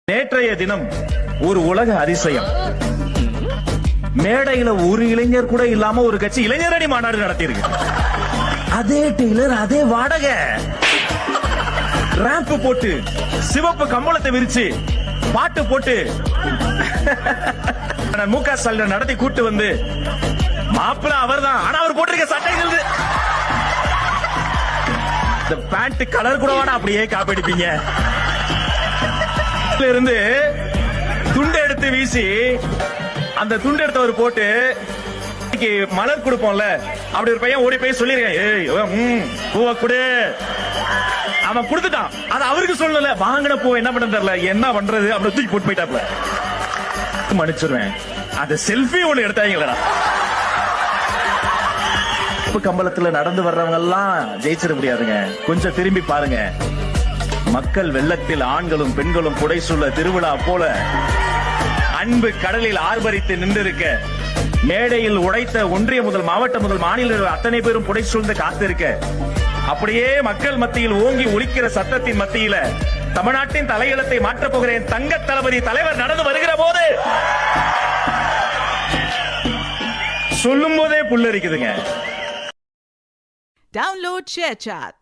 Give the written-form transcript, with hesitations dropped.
நேற்றைய தினம் ஒரு உலக அதிசயம். மேடையில ஒரு இளைஞர் கூட இல்லாம ஒரு கட்சி இளைஞரணி மாநாடு நடத்தியிருக்கு. அதே டெய்லர், அதே வாடகை, ராம்ப் போட்டு சிவப்பு கம்பளத்தை விரிச்சு பாட்டு போட்டு முக ஸ்டாலின் நடத்தி கூட்டு வந்து மாப்பிள்ள அவர் தான். ஆனா அவர் போட்டிருக்க சட்டைகள் இந்த பேண்ட் கலர் கூட வேணா அப்படியே காப்பிடிப்பீங்க. இருந்து துண்டை எடுத்து வீசி அந்த துண்டு எடுத்தவர் போட்டு மலர் கொடுப்போம்ல, அப்படி ஒரு பையன் ஓடி போய் சொல்லிருக்கேன் பூவை கொடு. அவன் கொடுத்துட்டான். அது அவருக்கு சொல்லல. வாங்கின பூவை என்ன பண்ண தெரியல, என்ன பண்றது அப்படி தூக்கி போட்டு போயிட்டாப்ல. மன்னிச்சிருவேன். அந்த செல்ஃபி ஒண்ணு எடுத்தாங்களா. கம்பளத்துல நடந்து வர்றவங்க எல்லாம் ஜெயிச்சிட முடியாதுங்க. கொஞ்சம் திரும்பி பாருங்க. மக்கள் வெள்ளத்தில் ஆண்களும் பெண்களும் புடைசூழ திருவிழா போல அன்பு கடலில் ஆர்ப்பரித்து நின்றிருக்க, மேடையில் உடைத்த ஒன்றிய முதல் மாவட்ட முதல் மாநில அத்தனை பேரும் புடைசூழ்ந்து காத்திருக்க, அப்படியே மக்கள் மத்தியில் ஓங்கி ஒலிக்கிற சத்தத்தின் மத்தியில தமிழ்நாட்டின் தலையெழுத்தை மாற்றப் போகிறேன் தங்க தளபதி தலைவர் நடந்து வருகிற போது சொல்லும் போதே புல்லரிக்குதுங்க. Download ShareChat.